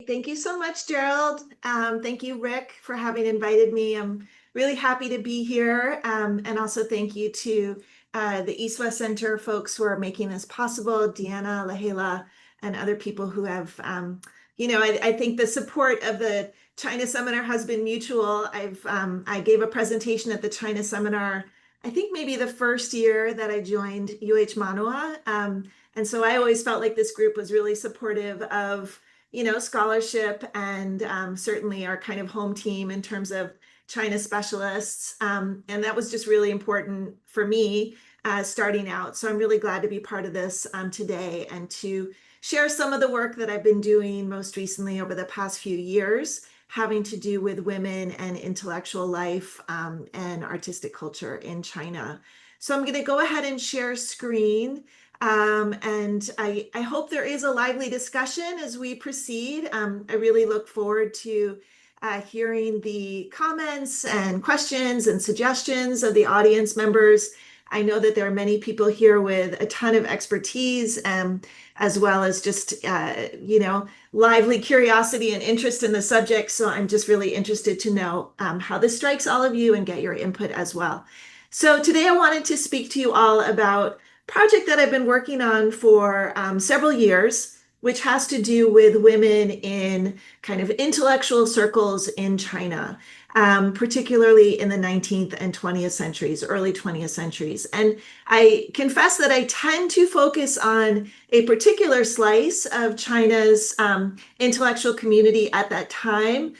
Thank you so much, Gerald. Thank you, Rick, for having invited me. I'm really happy to be here. And also thank you to the East West Center folks who are making this possible, Deanna, Lahela, and other people who have, I think the support of the China Seminar has been mutual. I gave a presentation at the China Seminar, I think maybe the first year that I joined UH Mānoa. And so I always felt like this group was really supportive of scholarship and certainly our kind of home team in terms of China specialists. And that was just really important for me starting out. So I'm really glad to be part of this today and to share some of the work that I've been doing most recently over the past few years, having to do with women and intellectual life and artistic culture in China. So I'm going to go ahead and share screen. And I hope there is a lively discussion as we proceed. I really look forward to hearing the comments and questions and suggestions of the audience members. I know that there are many people here with a ton of expertise, as well as just, lively curiosity and interest in the subject. So I'm just really interested to know how this strikes all of you and get your input as well. So today I wanted to speak to you all about project that I've been working on for several years, which has to do with women in kind of intellectual circles in China, particularly in the 19th and 20th centuries, early 20th centuries. And I confess that I tend to focus on a particular slice of China's intellectual community at that time,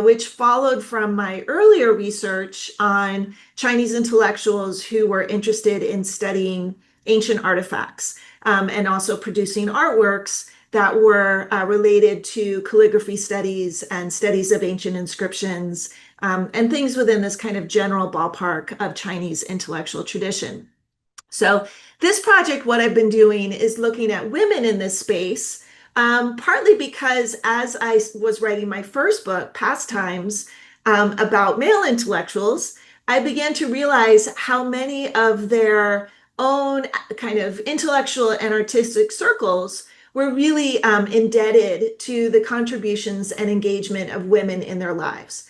which followed from my earlier research on Chinese intellectuals who were interested in studying ancient artifacts and also producing artworks that were related to calligraphy studies and studies of ancient inscriptions and things within this kind of general ballpark of Chinese intellectual tradition. So this project, what I've been doing is looking at women in this space, partly because as I was writing my first book, Pastimes, about male intellectuals, I began to realize how many of their own kind of intellectual and artistic circles were really indebted to the contributions and engagement of women in their lives.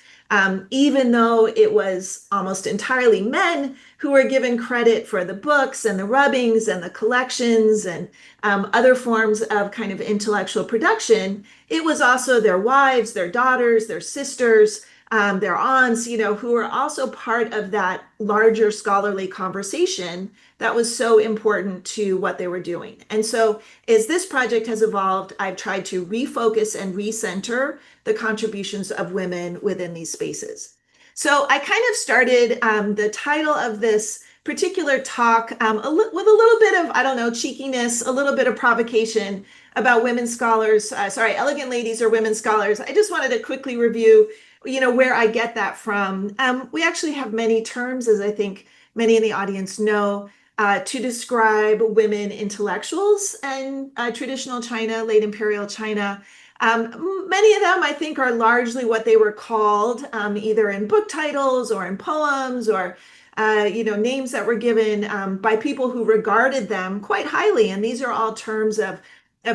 Even though it was almost entirely men who were given credit for the books and the rubbings and the collections and other forms of kind of intellectual production, it was also their wives, their daughters, their sisters, their aunts, who were also part of that larger scholarly conversation that was so important to what they were doing. And so as this project has evolved, I've tried to refocus and recenter the contributions of women within these spaces. So I kind of started the title of this particular talk with a little bit of, I don't know, cheekiness, a little bit of provocation about women scholars, elegant ladies or women scholars. I just wanted to quickly review where I get that from. We actually have many terms, as I think many in the audience know, to describe women intellectuals and traditional China, late imperial China. Many of them, I think, are largely what they were called, either in book titles or in poems or names that were given by people who regarded them quite highly. And these are all terms of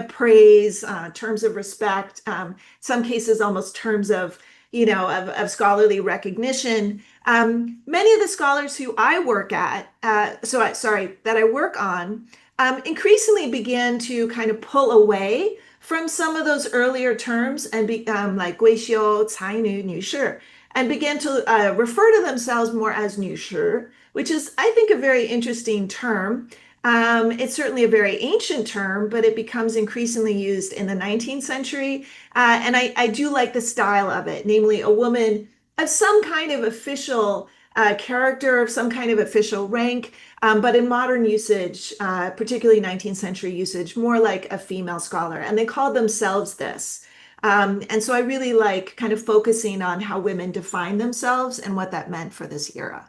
praise, terms of respect, some cases almost terms of scholarly recognition. Many of the scholars who I work at, that I work on, increasingly began to kind of pull away from some of those earlier terms and like guixiu, cainu, 女士, and began to refer to themselves more as 女士, which is, I think, a very interesting term. It's certainly a very ancient term, but it becomes increasingly used in the 19th century. And I do like the style of it, namely a woman of some kind of official character, of some kind of official rank, but in modern usage, particularly 19th century usage, more like a female scholar. And they called themselves this. And so I really like kind of focusing on how women define themselves and what that meant for this era.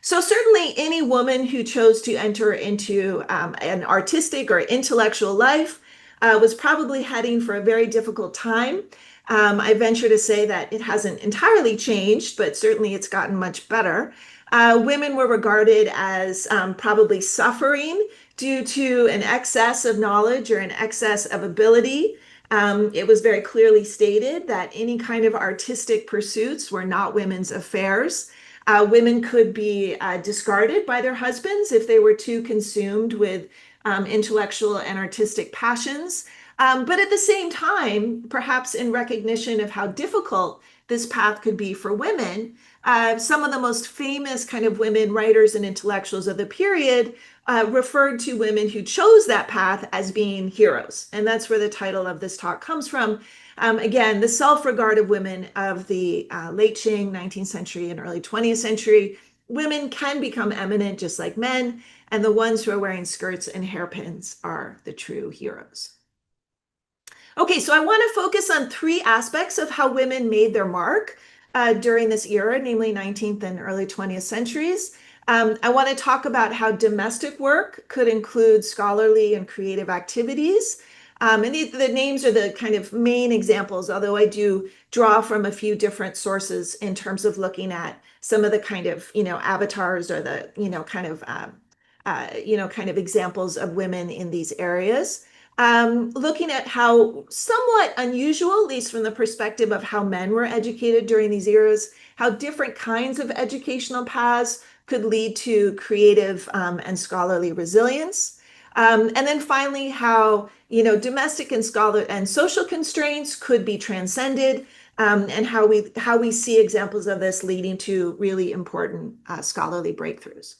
So certainly any woman who chose to enter into an artistic or intellectual life was probably heading for a very difficult time. I venture to say that it hasn't entirely changed, but certainly it's gotten much better. Women were regarded as probably suffering due to an excess of knowledge or an excess of ability. It was very clearly stated that any kind of artistic pursuits were not women's affairs. Women could be discarded by their husbands if they were too consumed with intellectual and artistic passions. But at the same time, perhaps in recognition of how difficult this path could be for women, some of the most famous kind of women writers and intellectuals of the period referred to women who chose that path as being heroes. And that's where the title of this talk comes from. Again, the self-regard of women of the late Qing 19th century and early 20th century. Women can become eminent just like men, and the ones who are wearing skirts and hairpins are the true heroes. Okay, so I want to focus on three aspects of how women made their mark during this era, namely 19th and early 20th centuries. I want to talk about how domestic work could include scholarly and creative activities. And the names are the kind of main examples, although I do draw from a few different sources in terms of looking at some of the kind of, avatars or the, kind of examples of women in these areas. Looking at how somewhat unusual, at least from the perspective of how men were educated during these eras, how different kinds of educational paths could lead to creative and scholarly resilience. And then finally, how domestic and social constraints could be transcended, and how we see examples of this leading to really important scholarly breakthroughs.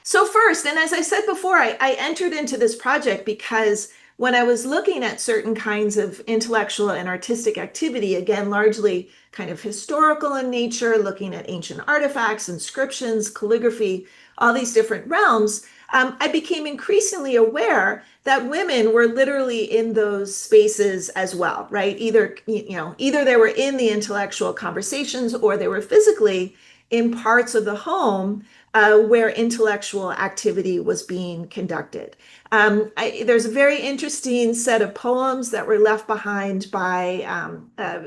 So first, and as I said before, I entered into this project because when I was looking at certain kinds of intellectual and artistic activity, again, largely kind of historical in nature, looking at ancient artifacts, inscriptions, calligraphy, all these different realms, I became increasingly aware that women were literally in those spaces as well, right? Either they were in the intellectual conversations or they were physically in parts of the home where intellectual activity was being conducted. There's a very interesting set of poems that were left behind by, a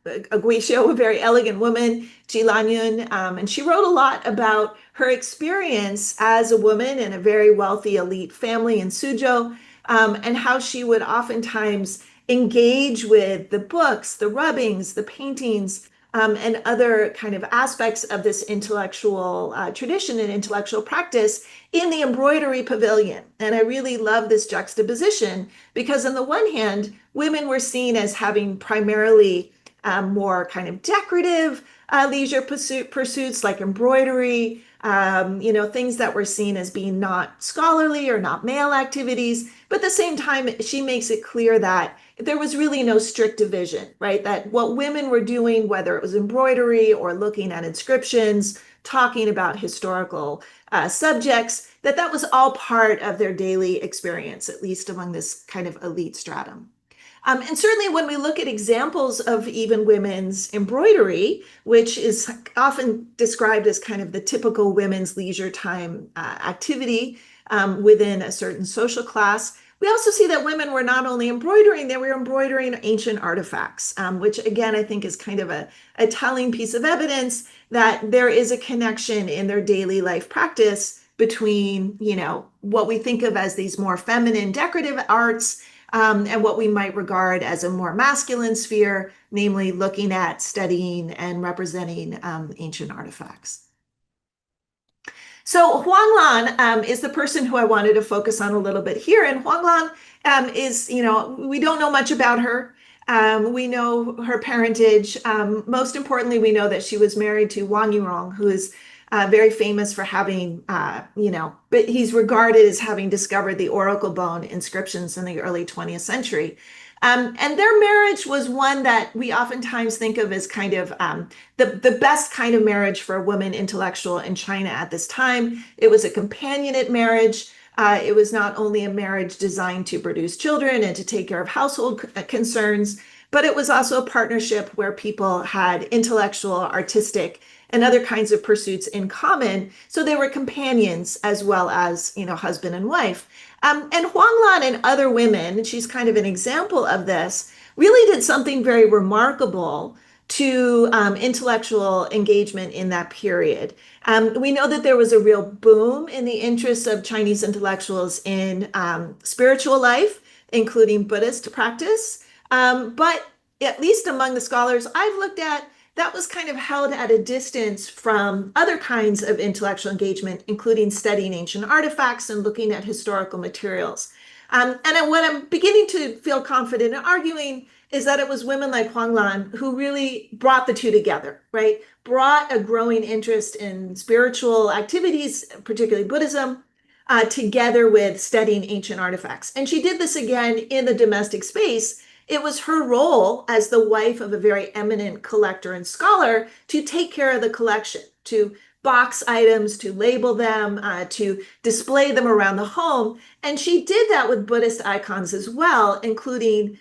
Guizhou, a very elegant woman, Ji Lanyun, and she wrote a lot about her experience as a woman in a very wealthy elite family in Suzhou, and how she would oftentimes engage with the books, the rubbings, the paintings, and other kind of aspects of this intellectual tradition and intellectual practice in the embroidery pavilion. And I really love this juxtaposition because on the one hand, women were seen as having primarily more kind of decorative leisure pursuits like embroidery, things that were seen as being not scholarly or not male activities. But at the same time, she makes it clear that there was really no strict division, right? That what women were doing, whether it was embroidery or looking at inscriptions, talking about historical subjects, that was all part of their daily experience, at least among this kind of elite stratum. And certainly when we look at examples of even women's embroidery, which is often described as kind of the typical women's leisure time activity within a certain social class, we also see that women were not only embroidering, they were embroidering ancient artifacts, which again, I think is kind of a telling piece of evidence that there is a connection in their daily life practice between, what we think of as these more feminine decorative arts and what we might regard as a more masculine sphere, namely looking at studying and representing ancient artifacts. So Huanglan is the person who I wanted to focus on a little bit here. And Huanglan is, we don't know much about her. We know her parentage. Most importantly, we know that she was married to Wang Yurong, who is very famous for having, but he's regarded as having discovered the oracle bone inscriptions in the early 20th century. And their marriage was one that we oftentimes think of as kind of the best kind of marriage for a woman intellectual in China at this time. It was a companionate marriage. It was not only a marriage designed to produce children and to take care of household concerns, but it was also a partnership where people had intellectual, artistic, and other kinds of pursuits in common. So they were companions as well as, husband and wife. And Huanglan and other women, and she's kind of an example of this, really did something very remarkable to intellectual engagement in that period. We know that there was a real boom in the interests of Chinese intellectuals in spiritual life. including Buddhist practice. But at least among the scholars I've looked at, that was kind of held at a distance from other kinds of intellectual engagement, including studying ancient artifacts and looking at historical materials. And what I'm beginning to feel confident in arguing is that it was women like Huanglan who really brought the two together, right? Brought a growing interest in spiritual activities, particularly Buddhism, together with studying ancient artifacts. And she did this again in the domestic space. It was her role as the wife of a very eminent collector and scholar to take care of the collection, to box items, to label them, to display them around the home. And she did that with Buddhist icons as well, including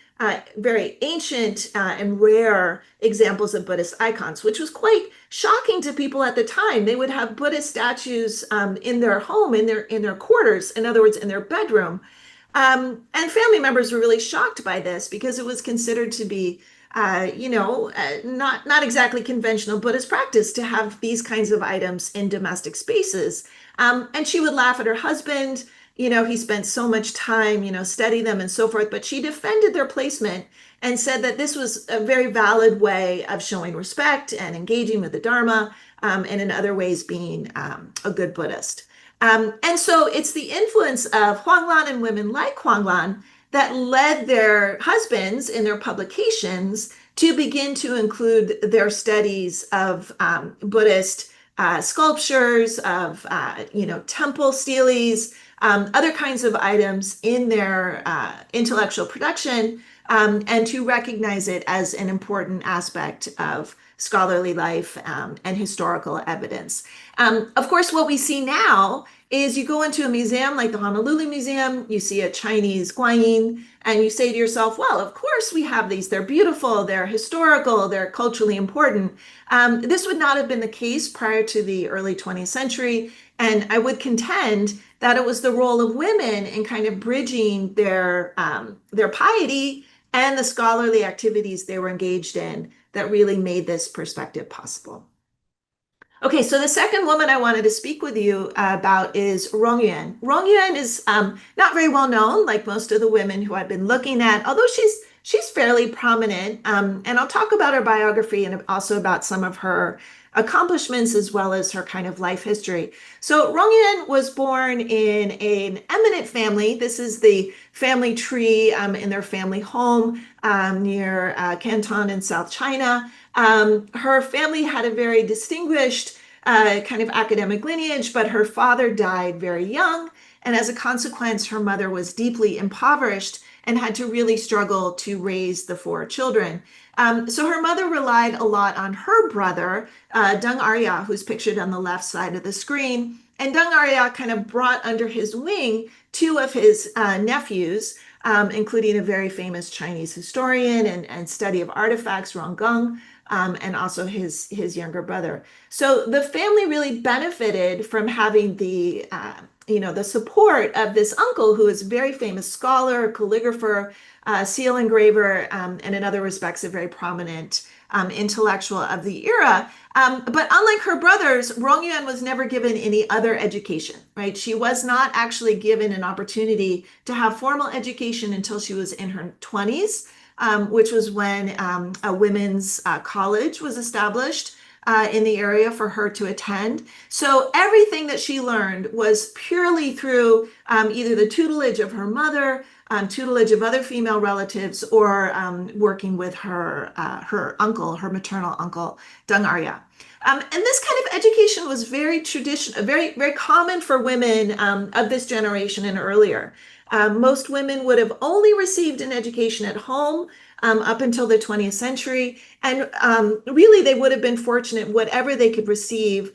very ancient and rare examples of Buddhist icons, which was quite shocking to people at the time. They would have Buddhist statues in their home, in their quarters, in other words, in their bedroom. And family members were really shocked by this because it was considered to be, not exactly conventional Buddhist practice to have these kinds of items in domestic spaces. And she would laugh at her husband. He spent so much time, studying them and so forth, but she defended their placement and said that this was a very valid way of showing respect and engaging with the Dharma, and in other ways being a good Buddhist. And so it's the influence of Huanglan and women like Huanglan that led their husbands in their publications to begin to include their studies of Buddhist sculptures, of temple steles, other kinds of items in their intellectual production, and to recognize it as an important aspect of scholarly life and historical evidence. Of course, what we see now is you go into a museum like the Honolulu Museum, you see a Chinese guanyin, and you say to yourself, well, of course we have these. They're beautiful, they're historical, they're culturally important. This would not have been the case prior to the early 20th century. And I would contend that it was the role of women in kind of bridging their piety and the scholarly activities they were engaged in that really made this perspective possible. Okay, so the second woman I wanted to speak with you about is Rongyuan. Rongyuan is not very well known, like most of the women who I've been looking at, although she's fairly prominent. And I'll talk about her biography and also about some of her accomplishments as well as her kind of life history. So Rongyuan was born in an eminent family. This is the family tree in their family home near Canton in South China. Her family had a very distinguished kind of academic lineage, but her father died very young. And as a consequence, her mother was deeply impoverished and had to really struggle to raise the four children. So her mother relied a lot on her brother, Deng Arya, who's pictured on the left side of the screen. And Deng Arya kind of brought under his wing two of his nephews, including a very famous Chinese historian and study of artifacts, Rong Geng, and also his younger brother. So the family really benefited from having the support of this uncle who is a very famous scholar, calligrapher, seal engraver, and in other respects, a very prominent intellectual of the era. But unlike her brothers, Rongyuan was never given any other education, right? She was not actually given an opportunity to have formal education until she was in her 20s, which was when a women's college was established in the area for her to attend. So everything that she learned was purely through either the tutelage of her mother, tutelage of other female relatives, or working with her uncle, her maternal uncle, Deng Arya. And this kind of education was very traditional, very, very common for women of this generation and earlier. Most women would have only received an education at home up until the 20th century. And really, they would have been fortunate, whatever they could receive.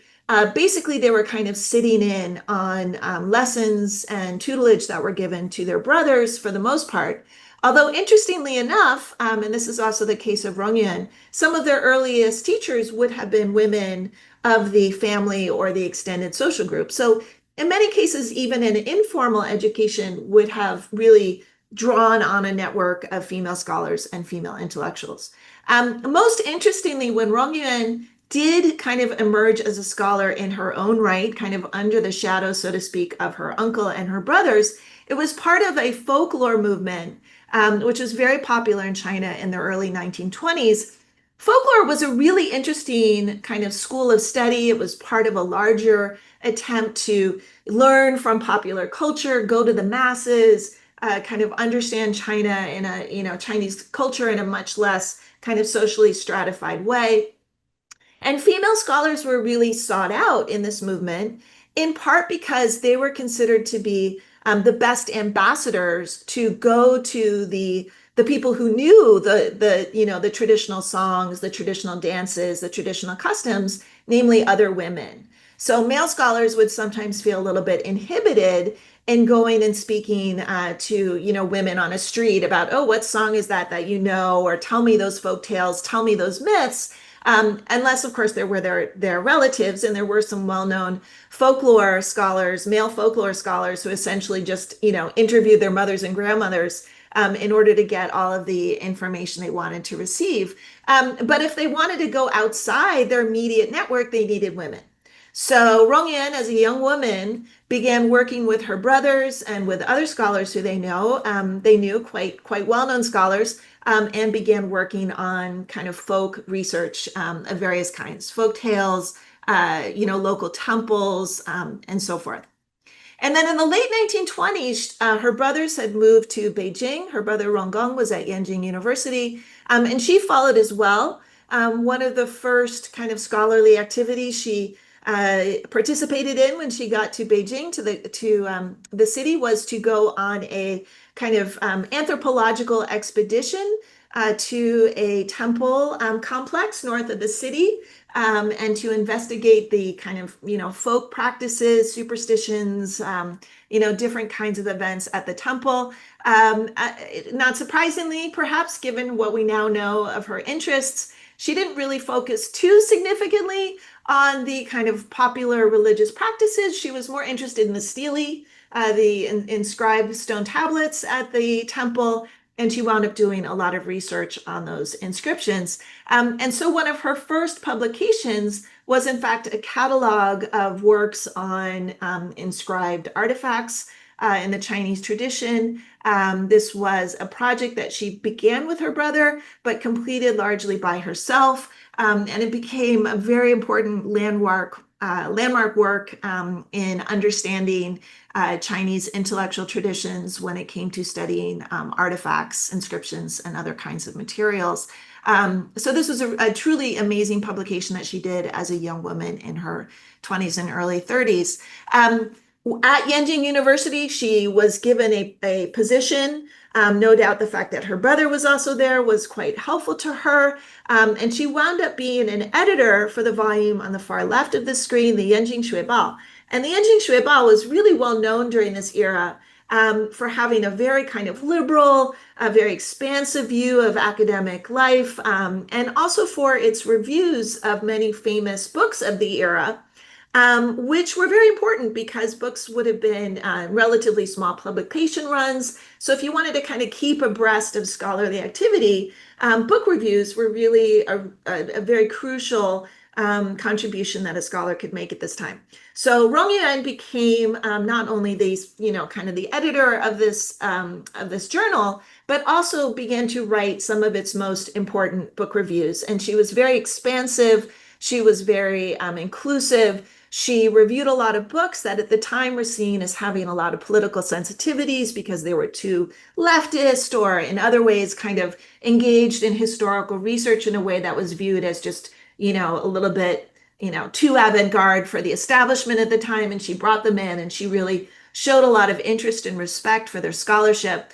Basically, they were kind of sitting in on lessons and tutelage that were given to their brothers for the most part. Although, interestingly enough, and this is also the case of Rongyuan, some of their earliest teachers would have been women of the family or the extended social group. So in many cases, even an informal education would have really drawn on a network of female scholars and female intellectuals. Most interestingly, when Rongyuan did kind of emerge as a scholar in her own right, kind of under the shadow, so to speak, of her uncle and her brothers, It was part of a folklore movement, which was very popular in China in the early 1920s. Folklore was a really interesting kind of school of study. It was part of a larger attempt to learn from popular culture, go to the masses, kind of understand China in a, Chinese culture in a much less kind of socially stratified way. And female scholars were really sought out in this movement, in part because they were considered to be the best ambassadors to go to the people who knew the traditional songs, the traditional dances, the traditional customs, namely other women. So male scholars would sometimes feel a little bit inhibited in going and speaking to women on a street about, oh, what song is that you know, or tell me those folk tales, tell me those myths. Unless, of course, there were their relatives, and there were some well-known folklore scholars, male folklore scholars, who essentially just interviewed their mothers and grandmothers in order to get all of the information they wanted to receive. But if they wanted to go outside their immediate network, they needed women. So Rongyan, as a young woman, began working with her brothers and with other scholars who they knew quite well-known scholars, and began working on kind of folk research of various kinds, folk tales, local temples, and so forth. And then in the late 1920s, her brothers had moved to Beijing. Her brother Ronggong was at Yenjing University, and she followed as well. One of the first kind of scholarly activities she participated in when she got to Beijing, to the city, was to go on a kind of anthropological expedition to a temple complex north of the city, and to investigate the kind of folk practices, superstitions, different kinds of events at the temple. Not surprisingly, perhaps, given what we now know of her interests, she didn't really focus too significantly on the kind of popular religious practices. She was more interested in the stele, the inscribed stone tablets at the temple, and she wound up doing a lot of research on those inscriptions. And so one of her first publications was, in fact, a catalog of works on inscribed artifacts in the Chinese tradition. This was a project that she began with her brother, but completed largely by herself. And it became a very important landmark work in understanding Chinese intellectual traditions when it came to studying artifacts, inscriptions, and other kinds of materials. So this was a truly amazing publication that she did as a young woman in her 20s and early 30s. At Yenjing University, she was given a position. No doubt the fact that her brother was also there was quite helpful to her. And she wound up being an editor for the volume on the far left of the screen, the Yenjing Shuibao. And the Yenjing Shuibao was really well known during this era for having a very kind of liberal, a very expansive view of academic life, and also for its reviews of many famous books of the era. Which were very important because books would have been relatively small publication runs. So if you wanted to kind of keep abreast of scholarly activity, book reviews were really a very crucial contribution that a scholar could make at this time. So Rong Yuan became not only the, kind of the editor of this journal, but also began to write some of its most important book reviews. And she was very expansive. She was very inclusive. She reviewed a lot of books that at the time were seen as having a lot of political sensitivities because they were too leftist or in other ways kind of engaged in historical research in a way that was viewed as just, a little bit, too avant-garde for the establishment at the time. And she brought them in and she really showed a lot of interest and respect for their scholarship.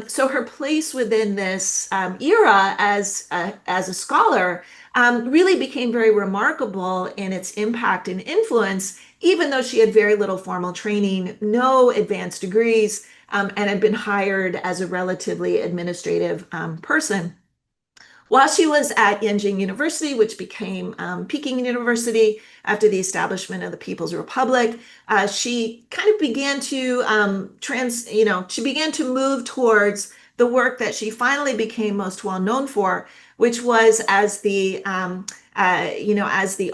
So her place within this era as a scholar really became very remarkable in its impact and influence, even though she had very little formal training, no advanced degrees, and had been hired as a relatively administrative person. While she was at Yenjing University, which became Peking University after the establishment of the People's Republic, she kind of began to she began to move towards the work that she finally became most well known for, which was as the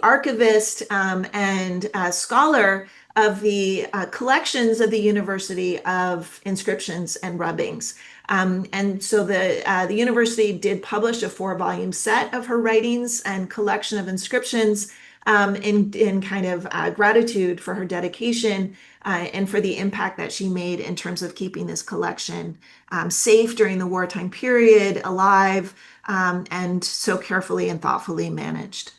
archivist and scholar of the collections of the University of inscriptions and rubbings. And so the university did publish a 4-volume set of her writings and collection of inscriptions in kind of gratitude for her dedication and for the impact that she made in terms of keeping this collection safe during the wartime period, alive, and so carefully and thoughtfully managed.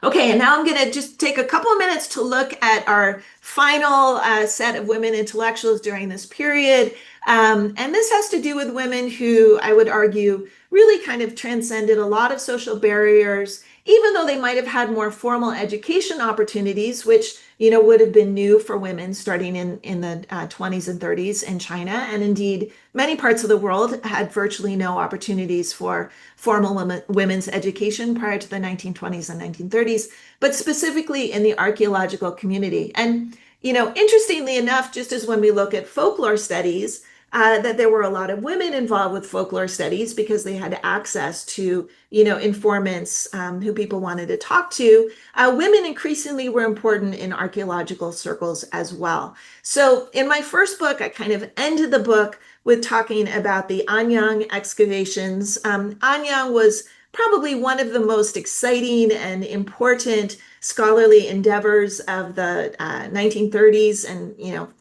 Okay, and now I'm going to just take a couple of minutes to look at our final set of women intellectuals during this period. And this has to do with women who I would argue really kind of transcended a lot of social barriers, even though they might have had more formal education opportunities, which would have been new for women starting in the 20s and 30s in China. And indeed, many parts of the world had virtually no opportunities for formal women's education prior to the 1920s and 1930s, but specifically in the archaeological community. And, interestingly enough, just as when we look at folklore studies, that there were a lot of women involved with folklore studies because they had access to, informants who people wanted to talk to. Women increasingly were important in archaeological circles as well. So in my first book, I kind of ended the book with talking about the Anyang excavations. Anyang was probably one of the most exciting and important scholarly endeavors of the 1930s and,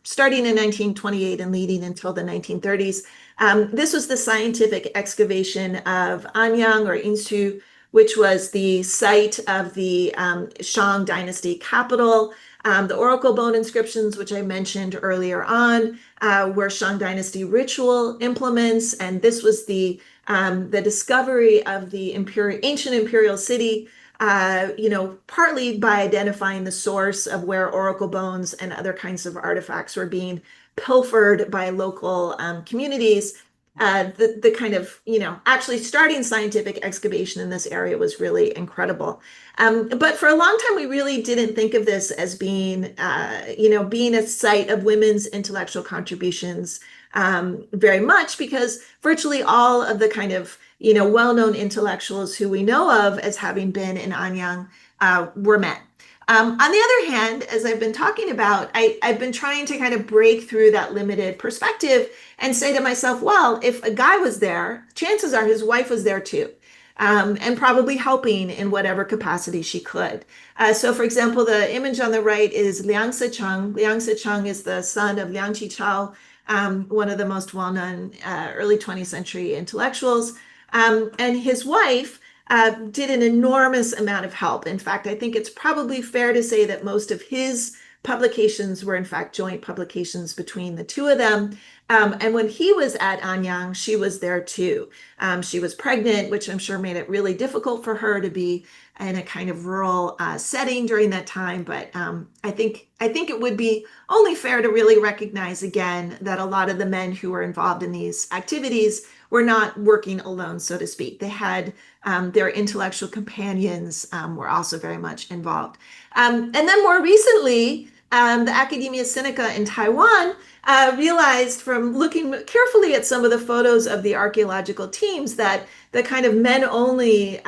starting in 1928 and leading until the 1930s. This was the scientific excavation of Anyang or Insu, which was the site of the Shang dynasty capital. The oracle bone inscriptions, which I mentioned earlier on, were Shang dynasty ritual implements, and this was the discovery of the ancient imperial city, partly by identifying the source of where oracle bones and other kinds of artifacts were being pilfered by local communities. The kind of, actually starting scientific excavation in this area was really incredible. But for a long time, we really didn't think of this as being, being a site of women's intellectual contributions very much, because virtually all of the kind of, well-known intellectuals who we know of as having been in Anyang were men. On the other hand, as I've been talking about, I've been trying to kind of break through that limited perspective and say to myself, well, if a guy was there, chances are his wife was there too. And probably helping in whatever capacity she could. So for example, the image on the right is Liang Sicheng. Liang Sicheng is the son of Liang Qichao, one of the most well-known early 20th century intellectuals. And his wife did an enormous amount of help. In fact, I think it's probably fair to say that most of his publications were in fact joint publications between the two of them. And when he was at Anyang, she was there too. She was pregnant, which I'm sure made it really difficult for her to be in a kind of rural setting during that time. But I think it would be only fair to really recognize again that a lot of the men who were involved in these activities were not working alone, so to speak. They had their intellectual companions were also very much involved. And then more recently, the Academia Sinica in Taiwan realized from looking carefully at some of the photos of the archaeological teams that the kind of men-only,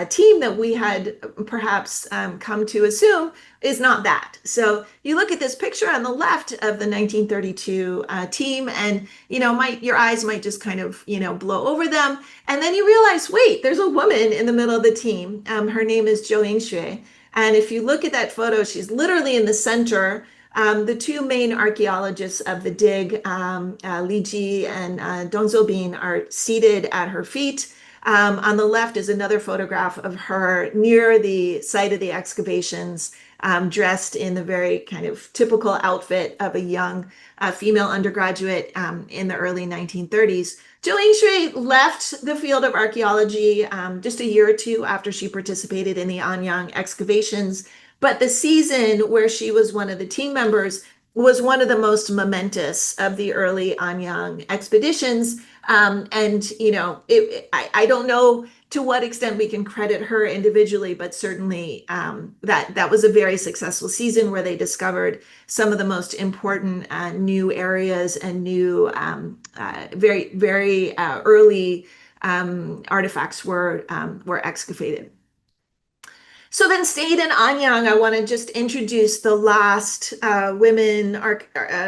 team that we had perhaps come to assume is not that. So you look at this picture on the left of the 1932 team, and your eyes might just kind of blow over them, and then you realize, wait, there's a woman in the middle of the team. Her name is Zhou Yingxue. And if you look at that photo, she's literally in the center. The two main archaeologists of the dig, Li Ji and Dong Zobin, are seated at her feet. On the left is another photograph of her near the site of the excavations, dressed in the very kind of typical outfit of a young female undergraduate in the early 1930s. Zhou Yingxue left the field of archaeology just a year or two after she participated in the Anyang excavations, but the season where she was one of the team members was one of the most momentous of the early Anyang expeditions. I don't know to what extent we can credit her individually, but certainly that was a very successful season where they discovered some of the most important new areas and new very, very early artifacts were excavated. So then staying in Anyang, I want to just introduce the last women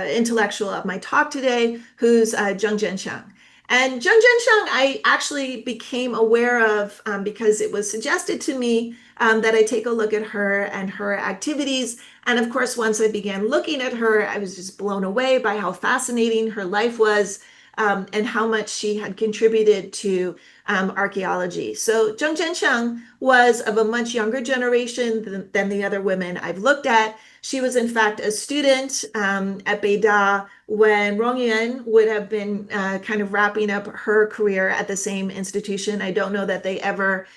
intellectual of my talk today, who's Zheng Zhensheng. And Zheng Zhensheng, I actually became aware of because it was suggested to me that I take a look at her and her activities. And of course, once I began looking at her, I was just blown away by how fascinating her life was and how much she had contributed to archaeology. So Zheng Zhensheng was of a much younger generation than the other women I've looked at. She was, in fact, a student at Beida when Rong Yuan would have been kind of wrapping up her career at the same institution. I don't know that they ever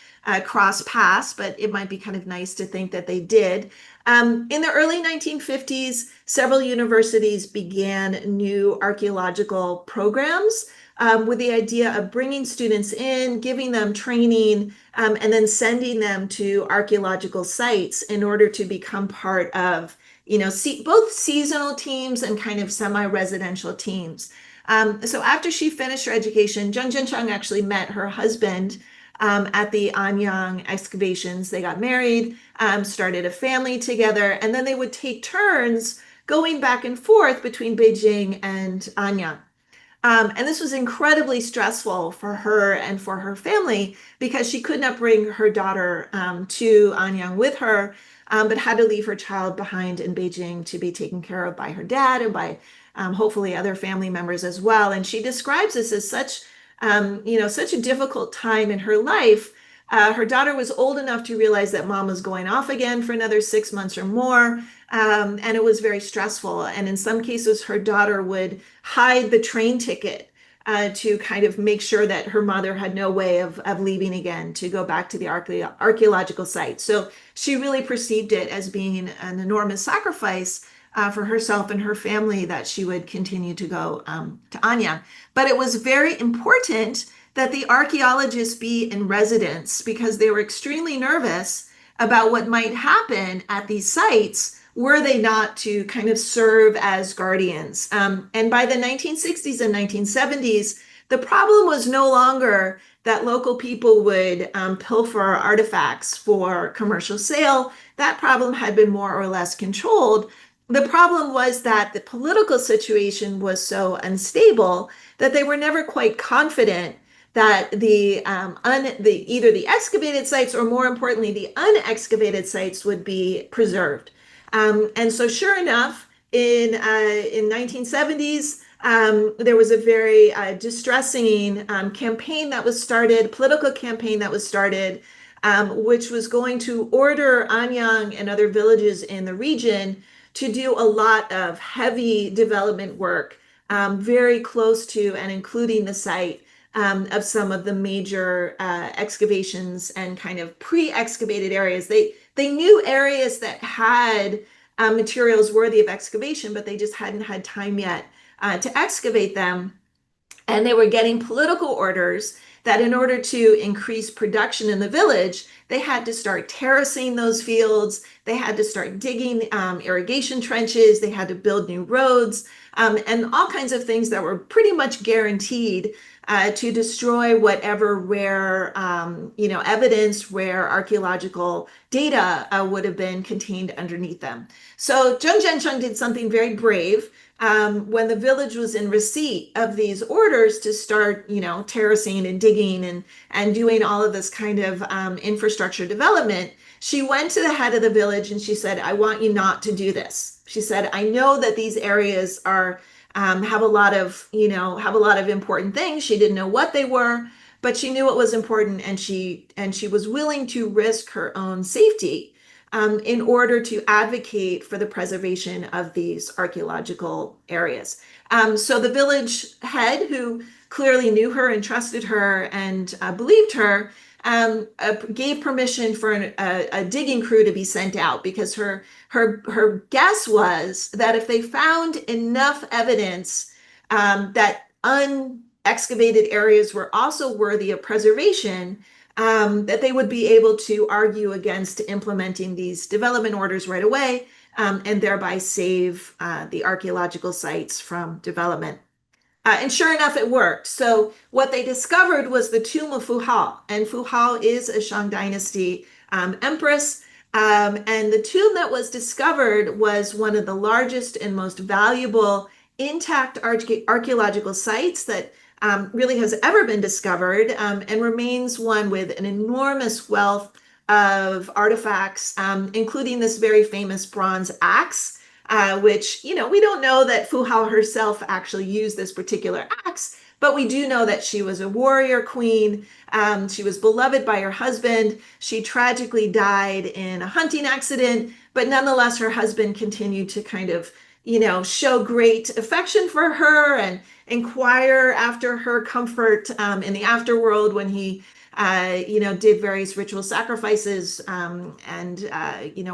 crossed paths, but it might be kind of nice to think that they did. In the early 1950s, several universities began new archaeological programs with the idea of bringing students in, giving them training, and then sending them to archaeological sites in order to become part of, both seasonal teams and kind of semi-residential teams. So after she finished her education, Zheng Zhensheng actually met her husband at the Anyang excavations. They got married, started a family together, and then they would take turns going back and forth between Beijing and Anyang. And this was incredibly stressful for her and for her family because she could not bring her daughter to Anyang with her, but had to leave her child behind in Beijing to be taken care of by her dad and by hopefully other family members as well. And she describes this as such a difficult time in her life. Her daughter was old enough to realize that mom was going off again for another 6 months or more. And it was very stressful. And in some cases, her daughter would hide the train ticket to kind of make sure that her mother had no way of leaving again to go back to the archaeological site. So she really perceived it as being an enormous sacrifice for herself and her family that she would continue to go to Anyang. But it was very important that the archaeologists be in residence because they were extremely nervous about what might happen at these sites were they not to kind of serve as guardians. And by the 1960s and 1970s, the problem was no longer that local people would pilfer artifacts for commercial sale. That problem had been more or less controlled. The problem was that the political situation was so unstable that they were never quite confident that either the excavated sites or more importantly the unexcavated sites would be preserved. And so sure enough, in 1970s, there was a very distressing campaign that was started, political campaign that was started, which was going to order Anyang and other villages in the region to do a lot of heavy development work very close to and including the site of some of the major excavations and kind of pre-excavated areas. They knew areas that had materials worthy of excavation, but they just hadn't had time yet to excavate them. And they were getting political orders that in order to increase production in the village, they had to start terracing those fields. They had to start digging irrigation trenches. They had to build new roads and all kinds of things that were pretty much guaranteed to destroy whatever rare, evidence, rare archaeological data would have been contained underneath them. So Zheng Zhensheng did something very brave. When the village was in receipt of these orders to start, terracing and digging and doing all of this kind of infrastructure development, she went to the head of the village and she said, I want you not to do this. She said, I know that these areas are have a lot of important things. She didn't know what they were, but she knew it was important, and she was willing to risk her own safety in order to advocate for the preservation of these archaeological areas. So the village head, who clearly knew her and trusted her and believed her, gave permission for a digging crew to be sent out because her guess was that if they found enough evidence that unexcavated areas were also worthy of preservation, that they would be able to argue against implementing these development orders right away and thereby save the archaeological sites from development. And sure enough, it worked. So what they discovered was the tomb of Fu Hao, and Fu Hao is a Shang Dynasty empress. And the tomb that was discovered was one of the largest and most valuable intact archaeological sites that really has ever been discovered, and remains one with an enormous wealth of artifacts, including this very famous bronze axe, which, we don't know that Fu Hao herself actually used this particular axe, but we do know that she was a warrior queen. She was beloved by her husband. She tragically died in a hunting accident, but nonetheless, her husband continued to kind of, show great affection for her and inquire after her comfort in the afterworld when he, did various ritual sacrifices, and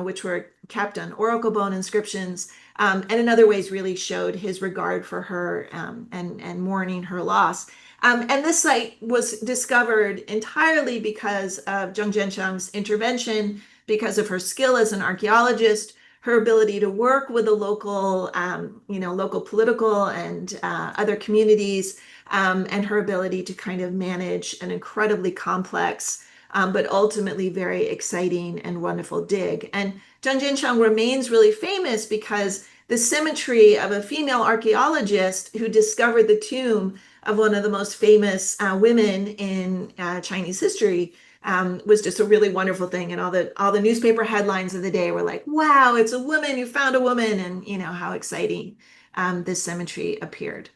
which were kept on oracle bone inscriptions, and in other ways really showed his regard for her, and mourning her loss. And this site was discovered entirely because of Zheng Jiansheng's intervention, because of her skill as an archaeologist, her ability to work with the local, local political and other communities, and her ability to kind of manage an incredibly complex, but ultimately very exciting and wonderful dig. And Zheng Jiansheng remains really famous because the symmetry of a female archaeologist who discovered the tomb of one of the most famous women in Chinese history, was just a really wonderful thing. And all the newspaper headlines of the day were like, "Wow, it's a woman who found a woman," and how exciting this symmetry appeared.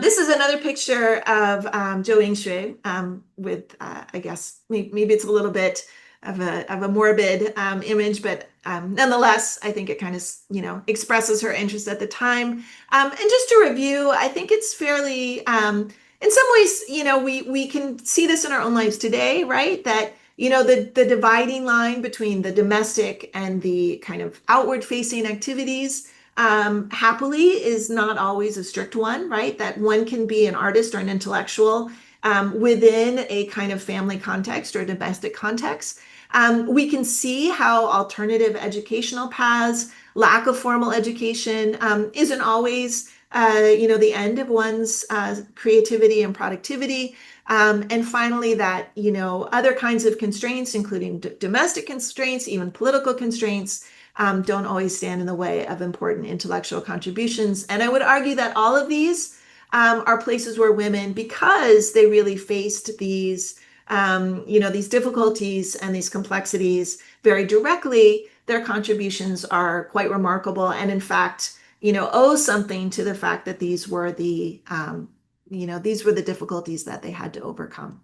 This is another picture of Zhou Yingshui, with, I guess, maybe it's a little bit of a morbid image, but nonetheless, I think it kind of, expresses her interest at the time. And just to review, I think it's fairly, in some ways, we can see this in our own lives today, right? That, the dividing line between the domestic and the kind of outward facing activities, happily, is not always a strict one, right? That one can be an artist or an intellectual within a kind of family context or domestic context. We can see how alternative educational paths, lack of formal education, isn't always, the end of one's creativity and productivity. And finally, that, other kinds of constraints, including domestic constraints, even political constraints, don't always stand in the way of important intellectual contributions. And I would argue that all of these are places where women, because they really faced these, these difficulties and these complexities very directly, their contributions are quite remarkable. And in fact, owe something to the fact that these were the, these were the difficulties that they had to overcome.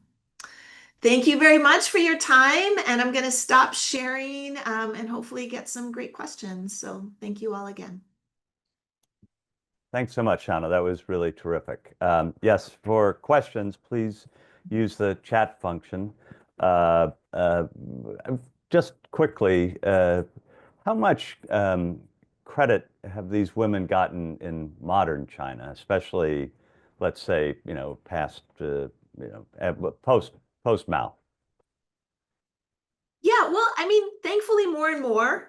Thank you very much for your time, and I'm going to stop sharing, and hopefully get some great questions. So thank you all again. Thanks so much, Shana. That was really terrific. Yes, for questions, please use the chat function. Just quickly, how much credit have these women gotten in modern China, especially, let's say, past, post Mao? Yeah, well, I mean, thankfully, more and more.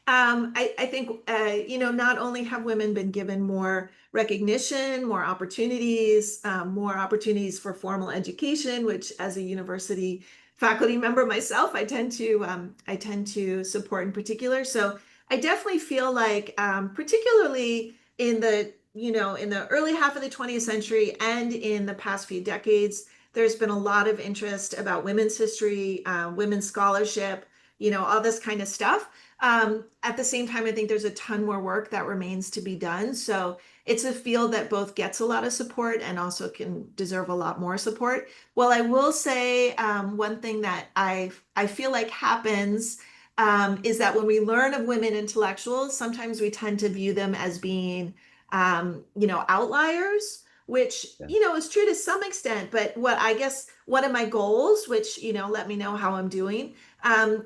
I think, not only have women been given more recognition, more opportunities for formal education, which, as a university faculty member myself, I tend to support in particular. So I definitely feel like, particularly in the, in the early half of the 20th century and in the past few decades, there's been a lot of interest about women's history, women's scholarship, all this kind of stuff. At the same time, I think there's a ton more work that remains to be done. So it's a field that both gets a lot of support and also can deserve a lot more support. Well, I will say, one thing that I feel like happens, is that when we learn of women intellectuals, sometimes we tend to view them as being, outliers, which, is true to some extent. But what I guess one of my goals, which, let me know how I'm doing,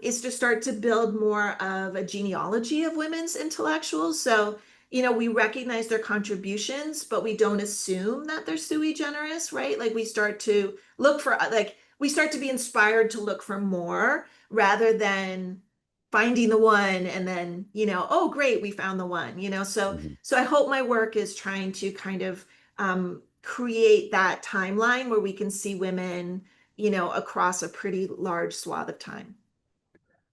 is to start to build more of a genealogy of women's intellectuals. So, we recognize their contributions, but we don't assume that they're sui generis, right? Like we start to look for, we start to be inspired to look for more rather than finding the one and then, oh, great, we found the one, so, Mhm. so I hope my work is trying to kind of, create that timeline where we can see women, across a pretty large swath of time.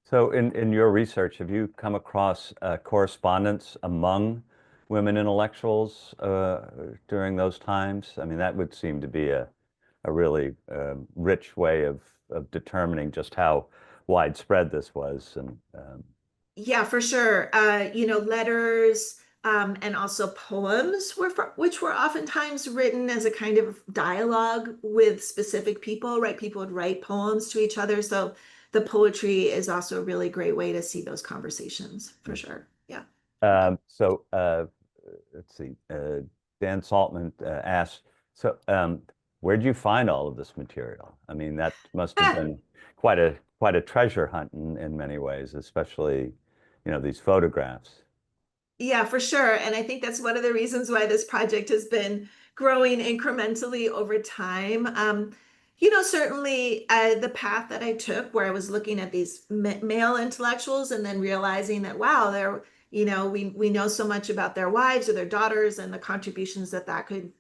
So in your research, have you come across correspondence among women intellectuals during those times? I mean, that would seem to be a really rich way of determining just how widespread this was. And Yeah, for sure. Letters and also poems which were oftentimes written as a kind of dialogue with specific people, right? People would write poems to each other. So the poetry is also a really great way to see those conversations, for sure. Yeah. so let's see. Dan Saltman asked, so where'd you find all of this material? I mean, that must have been quite a treasure hunt in many ways, especially, these photographs. Yeah, for sure. And I think that's one of the reasons why this project has been growing incrementally over time. Certainly the path that I took where I was looking at these male intellectuals and then realizing that, wow, we know so much about their wives or their daughters and the contributions that that could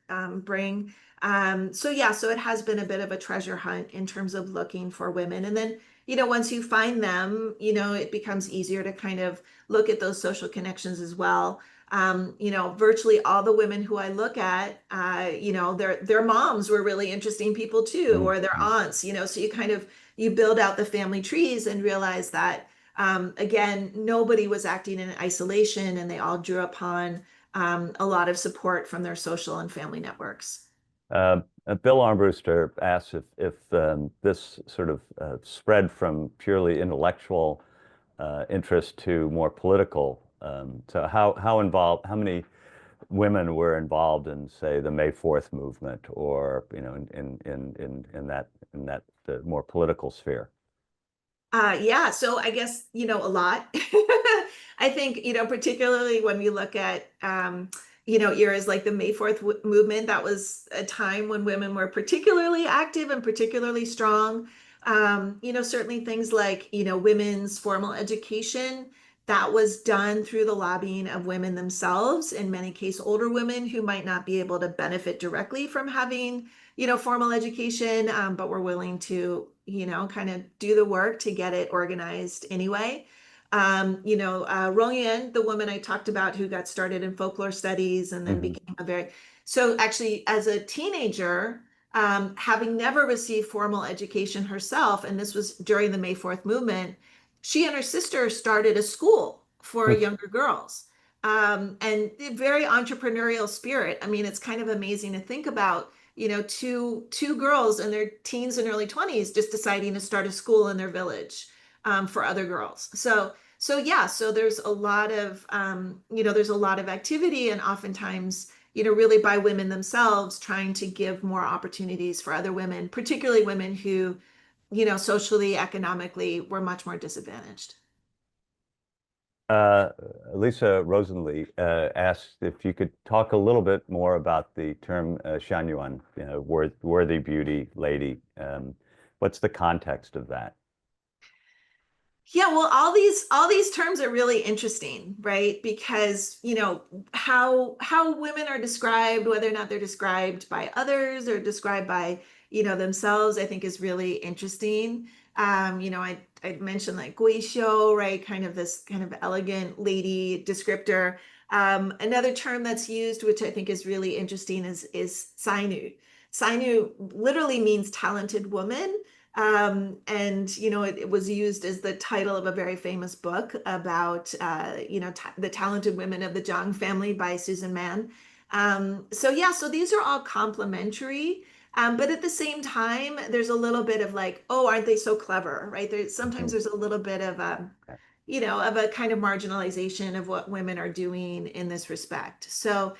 bring. So it has been a bit of a treasure hunt in terms of looking for women. And then, once you find them, it becomes easier to kind of look at those social connections as well. Virtually all the women who I look at, their moms were really interesting people too, or their Mhm. aunts, so you build out the family trees and realize that again, nobody was acting in isolation and they all drew upon a lot of support from their social and family networks. Bill Armbruster asks if this sort of spread from purely intellectual interest to more political. So how many women were involved in, say, the May 4th movement, or in that more political sphere? Yeah, so I guess, a lot. I think, particularly when we look at, eras like the May 4th movement, that was a time when women were particularly active and particularly strong. Certainly things like, women's formal education, that was done through the lobbying of women themselves, in many cases, older women who might not be able to benefit directly from having formal education, but we're willing to, kind of do the work to get it organized anyway. Rong the woman I talked about who got started in folklore studies and then Hmm. became so actually as a teenager, having never received formal education herself, and this was during the May 4th movement, she and her sister started a school for younger girls. And very entrepreneurial spirit. I mean, it's kind of amazing to think about, two girls in their teens and early 20s just deciding to start a school in their village for other girls. So there's a lot of there's a lot of activity, and oftentimes, really by women themselves trying to give more opportunities for other women, particularly women who, socially, economically were much more disadvantaged. Uh, Lisa Rosenlee asked if you could talk a little bit more about the term Shanyuan, worthy beauty, lady. What's the context of that? Yeah, well, all these terms are really interesting, right? Because, how women are described, whether or not they're described by others or described by, themselves, I think is really interesting. I mentioned like gui show, right? Kind of this kind of elegant lady descriptor. Another term that's used, which I think is really interesting, is sainu. Sainu literally means talented woman. And it was used as the title of a very famous book about the talented women of the Zhang family by Susan Mann. So these are all complementary. But at the same time, there's a little bit of like, oh, aren't they so clever, right? Sometimes Mhm. there's a little bit of of a kind of marginalization of what women are doing in this respect. So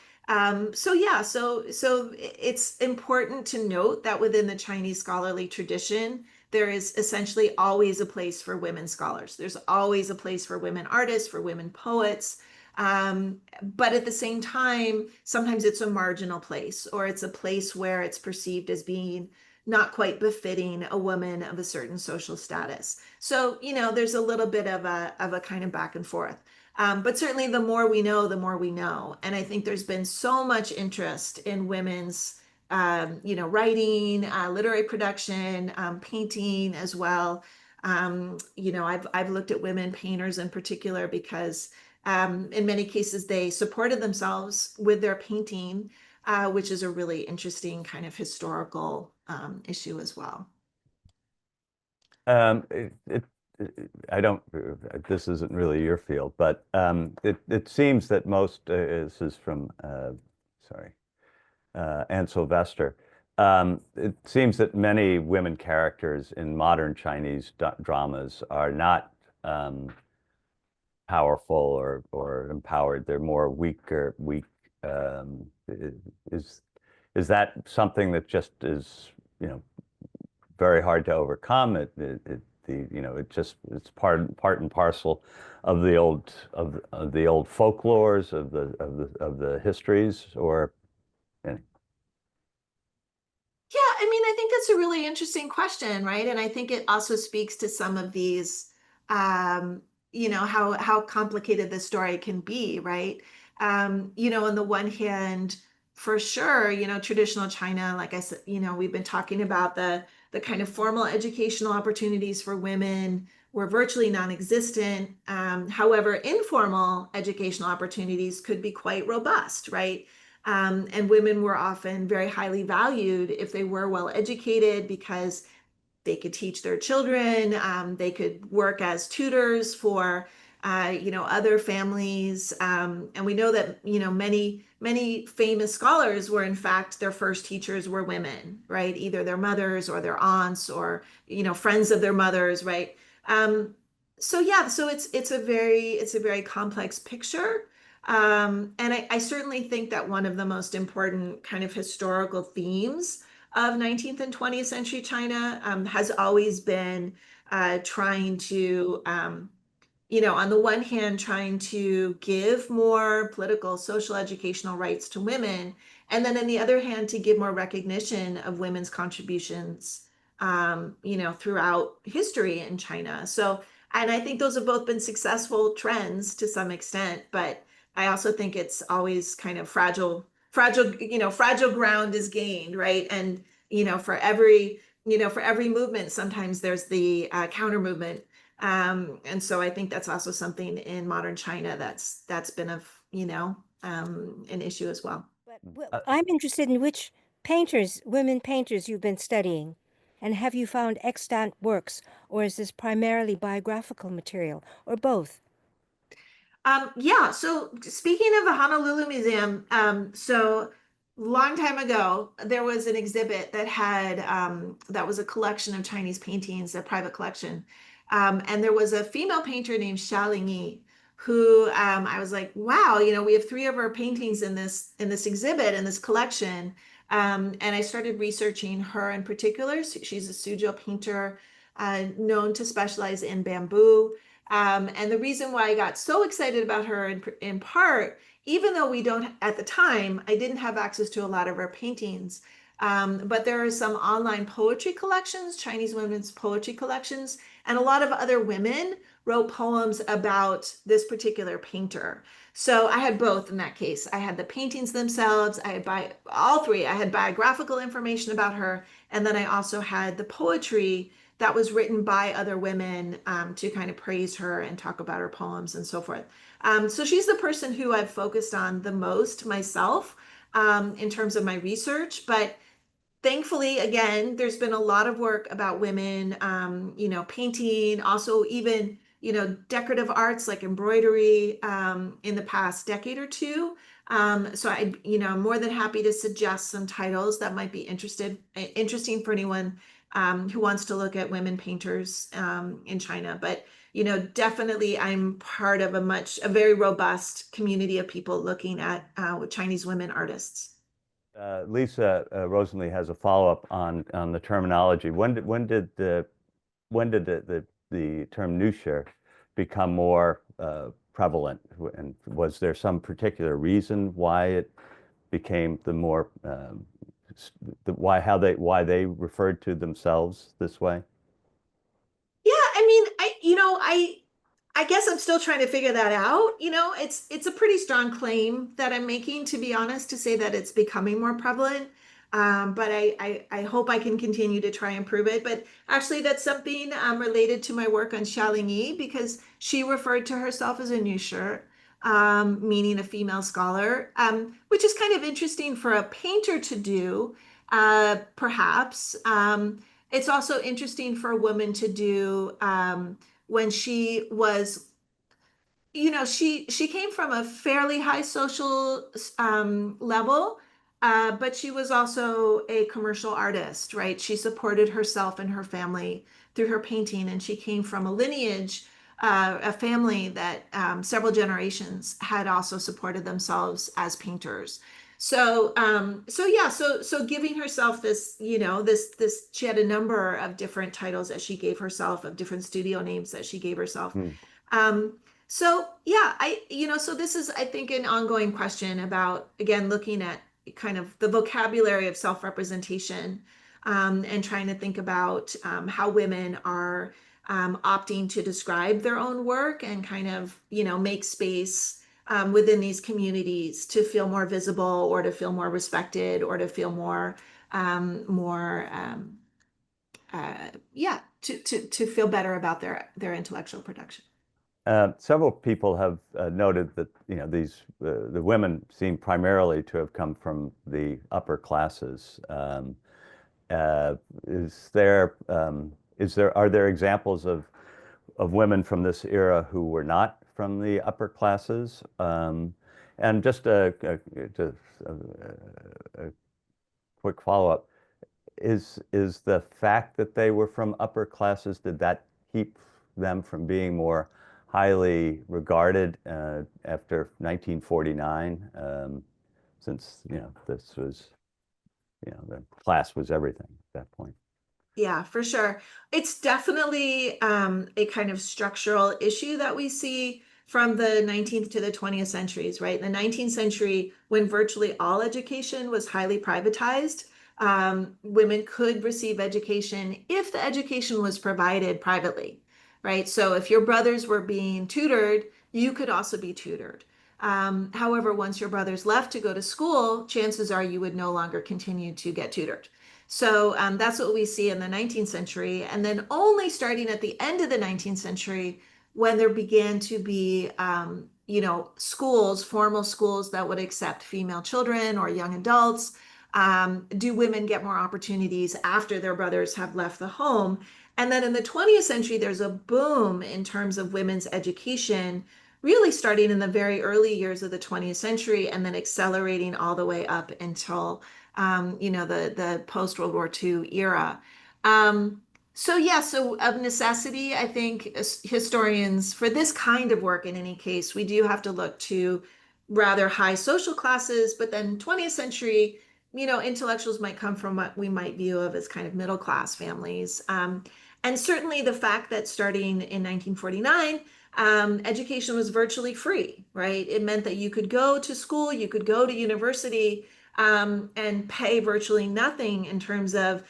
it's important to note that within the Chinese scholarly tradition, there is essentially always a place for women scholars. There's always a place for women artists, for women poets. But at the same time, sometimes it's a marginal place, or it's a place where it's perceived as being not quite befitting a woman of a certain social status. So, there's a little bit of a kind of back and forth. But certainly the more we know, the more we know. And I think there's been so much interest in women's, writing, literary production, painting as well. I've looked at women painters in particular because in many cases they supported themselves with their painting, which is a really interesting kind of historical issue as well. Um, it, it, I don't, this isn't really your field, but it seems that most, this is from, sorry, and Sylvester. It seems that many women characters in modern Chinese dramas are not powerful or empowered. They're more weak or weak. Um, is is that something that just is, you know, very hard to overcome? It just it's part and parcel of the old folklores of the histories, or eh, Yeah, I mean, I think that's a really interesting question, right? And I think it also speaks to some of these, how complicated the story can be, right? On the one hand, for sure, traditional China, like I said, we've been talking about the kind of formal educational opportunities for women were virtually non-existent. However, informal educational opportunities could be quite robust, right? And women were often very highly valued if they were well educated because they could teach their children, they could work as tutors for other families, and we know that many famous scholars were in fact their first teachers were women, right? Either their mothers or their aunts or friends of their mothers, right? So yeah, so it's a very complex picture. And I certainly think that one of the most important kind of historical themes of 19th and 20th century China has always been trying to, on the one hand, trying to give more political, social, educational rights to women, and then on the other hand, to give more recognition of women's contributions, throughout history in China. So, and I think those have both been successful trends to some extent, but I also think it's always kind of fragile ground is gained, right? And, for every movement, sometimes there's the counter movement. And so I think that's also something in modern China that's been an issue as well. But well, uh, I'm interested in which painters, women painters, you've been studying. And have you found extant works, or is this primarily biographical material, or both? Yeah, so speaking of the Honolulu Museum, so long time ago, there was an exhibit that was a collection of Chinese paintings, a private collection. And there was a female painter named Xia Lingyi who I was like, wow, we have three of her paintings in this exhibit in this collection. And I started researching her in particular. She's a Suzhou painter, known to specialize in bamboo. And the reason why I got so excited about her in part, even though we don't, at the time, I didn't have access to a lot of her paintings, but there are some online poetry collections, Chinese women's poetry collections, and a lot of other women wrote poems about this particular painter. So I had both in that case. I had the paintings themselves, I had all three. I had biographical information about her, and then I also had the poetry that was written by other women to kind of praise her and talk about her poems and so forth. So she's the person who I've focused on the most myself in terms of my research. But thankfully, again, there's been a lot of work about women, painting, also even, decorative arts like embroidery in the past decade or two. So I'm more than happy to suggest some titles that might be interesting for anyone who wants to look at women painters in China. But, definitely I'm part of a very robust community of people looking at Chinese women artists. Lisa Rosenly has a follow-up on the terminology. When did the term Nusher become more prevalent? And was there some particular reason why it became the more why they referred to themselves this way? Yeah, I mean, I guess I'm still trying to figure that out. It's a pretty strong claim that I'm making, to be honest, to say that it's becoming more prevalent. But I hope I can continue to try and prove it. But actually, that's something related to my work on Xiaolingyi, because she referred to herself as a nusher, meaning a female scholar, which is kind of interesting for a painter to do, perhaps. It's also interesting for a woman to do when she was, she came from a fairly high social level, but she was also a commercial artist, right? She supported herself and her family through her painting, and she came from a lineage, a family that several generations had also supported themselves as painters. So giving herself this, she had a number of different titles that she gave herself, of different studio names that she gave herself. Hmm. So yeah, so this is, I think, an ongoing question about, again, looking at kind of the vocabulary of self-representation, and trying to think about how women are opting to describe their own work and kind of, make space within these communities to feel more visible, or to feel more respected, or to feel yeah, to feel better about their intellectual production. Several people have noted that the women seem primarily to have come from the upper classes. Uh, is there are there examples of women from this era who were not from the upper classes? And just a quick follow-up. Is the fact that they were from upper classes, did that keep them from being more highly regarded after 1949? Since this was, the class was everything at that point. Yeah, for sure. It's definitely a kind of structural issue that we see from the 19th to the 20th centuries, right? In the 19th century, when virtually all education was highly privatized, women could receive education if the education was provided privately, right? So if your brothers were being tutored, you could also be tutored. However, once your brothers left to go to school, chances are you would no longer continue to get tutored. So that's what we see in the 19th century. And then only starting at the end of the 19th century, when there began to be, schools, formal schools that would accept female children or young adults, do women get more opportunities after their brothers have left the home. And then in the 20th century, there's a boom in terms of women's education, really starting in the very early years of the 20th century and then accelerating all the way up until the post-World War II era. So of necessity, I think historians, for this kind of work in any case, we do have to look to rather high social classes, but then 20th century, intellectuals might come from what we might view of as kind of middle class families. And certainly the fact that starting in 1949, education was virtually free, right? It meant that you could go to school, you could go to university, and pay virtually nothing in terms of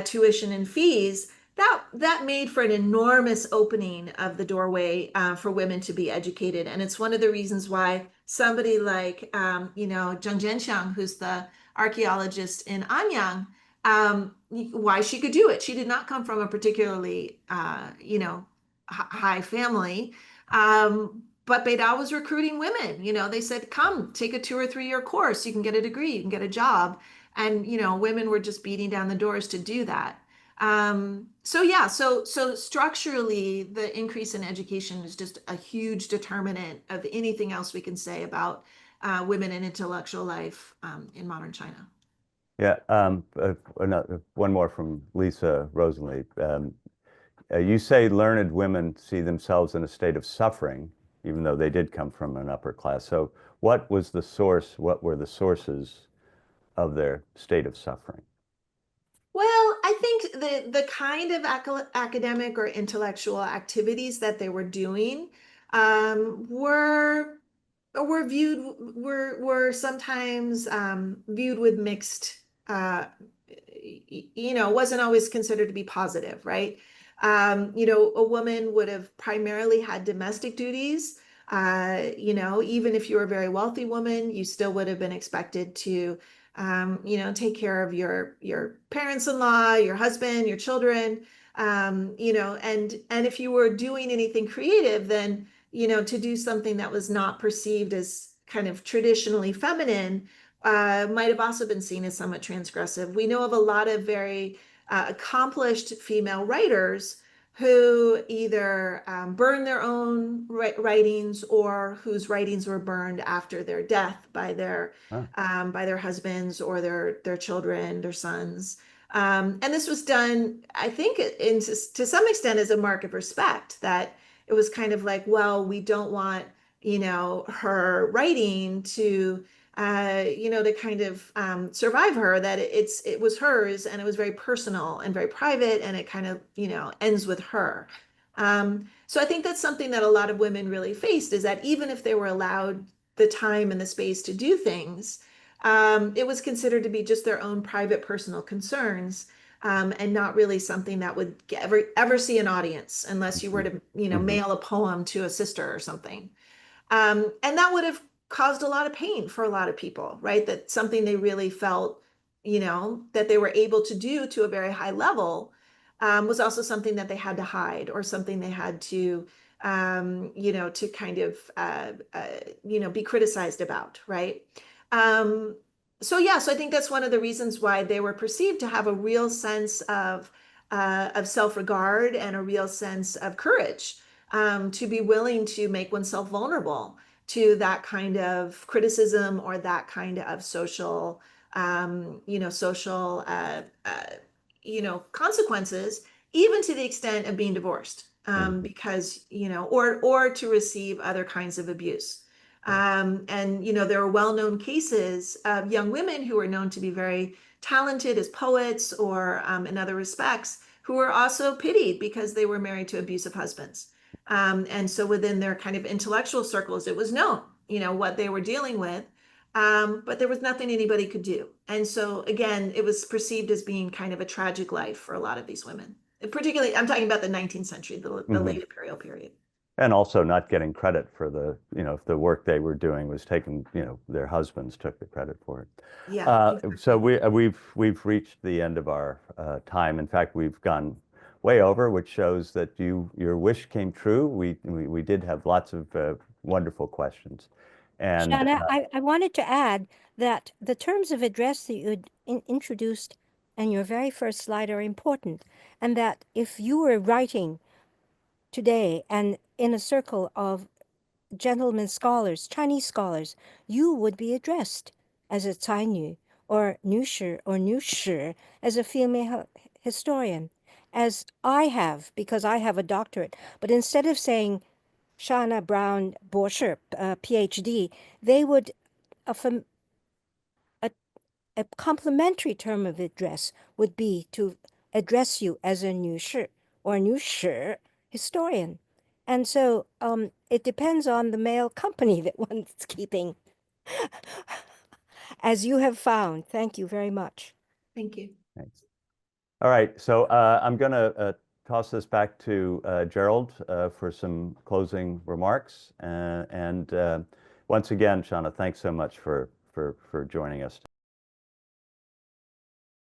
tuition and fees. That made for an enormous opening of the doorway for women to be educated. And it's one of the reasons why somebody like, Zheng Jianxiang, who's the archaeologist in Anyang, why she could do it. She did not come from a particularly, high family. But Beidao was recruiting women. They said, come, take a 2 or 3 year course. You can get a degree, you can get a job. And, women were just beating down the doors to do that. So structurally, the increase in education is just a huge determinant of anything else we can say about women in intellectual life in modern China. Yeah, one more from Lisa Rosenleib. You say learned women see themselves in a state of suffering, even though they did come from an upper class. So what was the source? What were the sources of their state of suffering? Well, I think the kind of academic or intellectual activities that they were doing were were sometimes viewed with mixed, wasn't always considered to be positive, right? A woman would have primarily had domestic duties. Even if you were a very wealthy woman, you still would have been expected to take care of your parents-in-law, your husband, your children, and if you were doing anything creative, then, to do something that was not perceived as kind of traditionally feminine, might have also been seen as somewhat transgressive. We know of a lot of very accomplished female writers who either burned their own writings or whose writings were burned after their death by their husbands or their children, their sons. And this was done, I think, to some extent as a mark of respect, that it was kind of like, well, we don't want, her writing to to kind of survive her, that it was hers and it was very personal and very private, and it kind of, ends with her. So I think that's something that a lot of women really faced, is that even if they were allowed the time and the space to do things, it was considered to be just their own private personal concerns, and not really something that would ever see an audience unless you were to, mail a poem to a sister or something. And that would have caused a lot of pain for a lot of people, right? That something they really felt, that they were able to do to a very high level, was also something that they had to hide, or something they had to, to kind of, be criticized about, right? So I think that's one of the reasons why they were perceived to have a real sense of self-regard and a real sense of courage, to be willing to make oneself vulnerable to that kind of criticism or that kind of social, consequences, even to the extent of being divorced, because, or to receive other kinds of abuse. And, there are well-known cases of young women who are known to be very talented as poets or in other respects, who were also pitied because they were married to abusive husbands. And so within their kind of intellectual circles, it was known, what they were dealing with, but there was nothing anybody could do. And so again, it was perceived as being kind of a tragic life for a lot of these women. And particularly, I'm talking about the 19th century, the late imperial period. And also not getting credit for if the work they were doing was taken, their husbands took the credit for it. Yeah. Exactly. So we've reached the end of our time. In fact, we've gone way over, which shows that your wish came true. We did have lots of wonderful questions. And Shana, I wanted to add that the terms of address that you had introduced in your very first slide are important, and that if you were writing today and in a circle of gentlemen scholars, Chinese scholars, you would be addressed as a Cainu or Nushi or Nushi as a female historian, as I have, because I have a doctorate. But instead of saying Shana Brown Borscher, PhD, they would, a complementary term of address would be to address you as a Nushi or Nushi historian. And so it depends on the male company that one's keeping, as you have found. Thank you very much. Thank you. thanks. All right, so I'm going to toss this back to Gerald for some closing remarks. And once again, Shana, thanks so much for joining us.